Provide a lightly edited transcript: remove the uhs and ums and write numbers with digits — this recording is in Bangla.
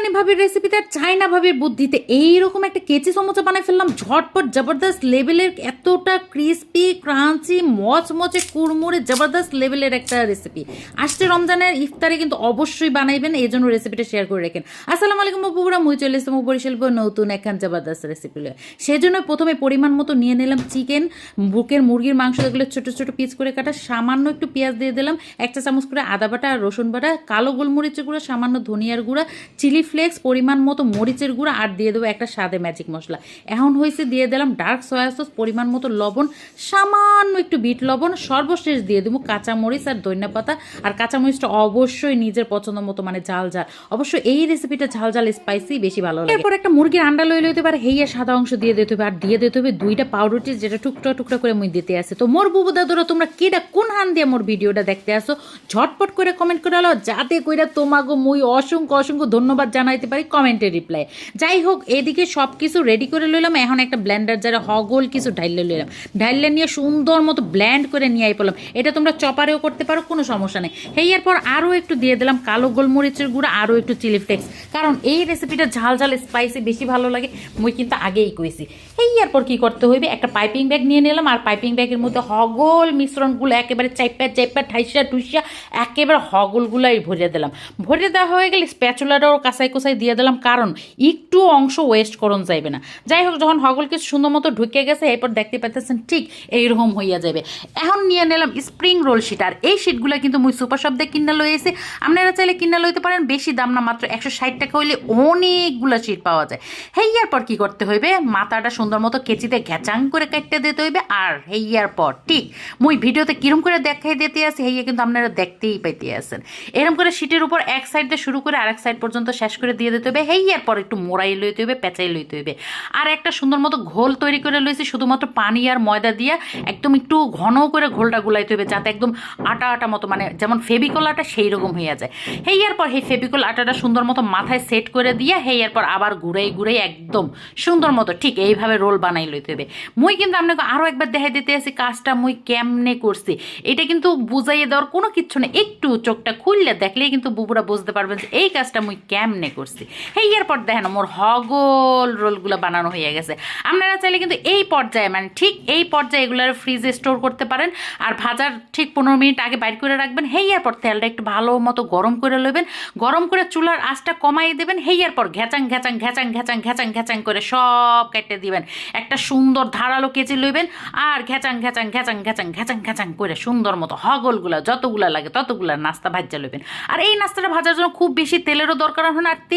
রমজানি ভাবির রেসিপিতে চাইনা ভাবির বুদ্ধিতে এইরকম একটা কেচি সমোসা বানাই ফেললাম ঝটপট জবরদস্ত লেভেলের, এতটা ক্রিস্পি ক্রাঞ্চি মচমচে কুড়মুড়ে জবরদস্ত লেভেলের একটা রেসিপি। আসছে রমজানের ইফতারে কিন্তু অবশ্যই বানাইবেন, এই জন্য রেসিপিটা শেয়ার করে রাখেন। আসসালামু আলাইকুম বন্ধুরা, মুই চলে এসেছি বরিশাল নতুন একখান জবরদস্ত রেসিপি লয়ে। সেজন্য প্রথমে পরিমাণ মতো নিয়ে নিলাম চিকেন, বুকের মুরগির মাংস, এগুলো ছোট ছোট পিস করে কাটা, সামান্য একটু পেঁয়াজ দিয়ে দিলাম, একটা চামচ করে আদা বাটা আর রসুন বাটা, কালো গোলমরিচের গুঁড়া, সামান্য ধনিয়ার গুঁড়া, চিলি ফ্লেক্স, পরিমাণ মতো মরিচের গুঁড়া, আর দিয়ে দেবো একটা স্বাদে ম্যাজিক মশলা। এখন হয়েছে দিয়ে দিলাম ডার্ক সয়া সস, পরিমাণ মতো লবণ, সামান্য একটু বিট লবণ, সর্বশেষ দিয়ে দেবো কাঁচামরিচ আর ধনিয়া পাতা। আর কাঁচামরিচটা অবশ্যই নিজের পছন্দ মতো, মানে ঝাল ঝাল, অবশ্যই এই রেসিপিটা ঝাল ঝাল স্পাইসি বেশি ভালো লাগে। এরপর একটা মুরগির আন্ডা লই লইতে পারে, হেইয়া সাদা অংশ দিয়ে দিতে হবে, আর দিয়ে দিতে হবে দুইটা পাউরুটি, যেটা টুকরা টুকরা করে মুই দিতে আসে। তো মোর বুবু দাদুরা তোমরা কেডা কোন হান দিয়ে মোর ভিডিওটা দেখতে আসো ঝটপট করে কমেন্ট করে আলো, যাতে কইরা তোমাগো মুই অসংখ্য অসংখ্য ধন্যবাদ জানাইতে পারি কমেন্টের রিপ্লাই। যাই হোক, এদিকে সব কিছু রেডি করে লইলাম। এখন একটা ব্লেন্ডার যারা হগল কিছু ঢাইলে লইলাম, ঢাইলে নিয়ে সুন্দর মতো ব্লেন্ড করে নিয়ে আই পড়লাম। এটা তোমরা চপারেও করতে পারো, কোনো সমস্যা নেই। হেয়ার পর আরও একটু দিয়ে দিলাম কালো গোলমরিচের গুঁড়া, আরও একটু চিলি ফ্লেক্স, কারণ এই রেসিপিটা ঝাল ঝাল স্পাইসি বেশি ভালো লাগে, মুই কিন্তু আগেই কইছি। হেয়ার পর কি করতে হইবে, একটা পাইপিং ব্যাগ নিয়ে নিলাম, আর পাইপিং ব্যাগের মধ্যে হগল মিশ্রণগুলো একেবারে চাইপা চাইপা ঠাইসা টুইসা একেবারে হগলগুলাই ভরে দিলাম। ভরে দেওয়া হয়ে গেলে স্প্যাচুলাটাও কাঁচাই কোচাই দিয়ে দিলাম, কারণ একটু অংশ ওয়েস্ট করন যাইবে না। যাই হোক, যখন হগলকে সুন্দর মতো ঢুকে গেছে, এরপর দেখতে পাচ্ছেন ঠিক এইরকম হইয়া যাবে। এখন নিয়ে নিলাম স্প্রিং রোল শিট, আর এই শিটগুলো কিন্তু মুই সুপার শপ দিয়ে কিনা লই এসে, আপনারা চাইলে কিনা লইতে পারেন, বেশি দাম না, মাত্র 160 টাকা হইলে অনেকগুলো শিট পাওয়া যায়। হেয়ার পর কি করতে হইবে, মাথাটা সুন্দর মতো কেচিতে ঘ্যাচাং করে কাটতে দিতে হইবে। আর হেয়ার পর ঠিক মুই ভিডিওতে কিরম করে দেখাই দিতে আসি, হেয়া কিন্তু আপনারা দেখতেই পাইতে আসেন। এরকম করে শিটের উপর এক সাইড দিয়ে শুরু করে আরেক সাইড পর্যন্ত শেষ করে দিয়ে দিতে হবে। হেয়ার পর একটু মোড়াই লইতে হবে, পেঁচাই লইতে হবে। আর একটা সুন্দর মতো ঘোল তৈরি করে লইছি, শুধুমাত্র পানি আর ময়দা দিয়া একদম একটু ঘন করে ঘোলটা গুলাইতে হবে, যাতে একদম আটা আটা মতো, মানে যেমন ফেবিকল আটা সেই রকম হইয়া যায়। হেয়ার পর এই ফেবিকল আটাটা সুন্দর মতো মাথায় সেট করে দিয়া হেয়ার পর আবার ঘুরাই ঘুরাই একদম সুন্দর মতো ঠিক এইভাবে রোল বানাই লইতে হবে। মুই কিন্তু আপনাকে আরও একবার দেখাই দিতে আসি কাজটা মুই কেমনে করছি। এটা কিন্তু বুঝাইয়ে দেওয়ার কোনো কিচ্ছু নেই, একটু চোখটা খুললে দেখলেই কিন্তু বুবুরা বুঝতে পারবেন যে এই কাজটা মুই কেমনে করছি। হেয়ার পর দেখেন মোর হগল রোলগুলো বানানো হয়ে গেছে। আপনারা চাইলে কিন্তু এই পর্যায়ে, মানে ঠিক এই পর্যায়ে এগুলোর ফ্রিজে স্টোর করতে পারেন, আর ভাজার ঠিক 15 মিনিট আগে বাইর করে রাখবেন। হেয়ার পর তেলটা একটু ভালো মতো গরম করে লইবেন, গরম করে চুলার আঁচটা কমাই দেবেন। হেয়ার পর ঘ্যাচাং ঘ্যাচাং ঘ্যাচাং ঘ্যাচাং ঘ্যাচাং ঘ্যাচাং করে সব কেটে দিবেন। একটা সুন্দর ধারালো কেচি লইবেন, আর ঘ্যাচাং ঘ্যাচাং ঘ্যাচাং ঘ্যাচাং ঘ্যাচাং ঘ্যাচাং করে সুন্দর মতো হগলগুলা যতগুলা লাগে ততগুলা নাস্তা ভাজা লইবেন। আর এই নাস্তাটা ভাজার জন্য খুব বেশি তেলেরও দরকার হয় না, আর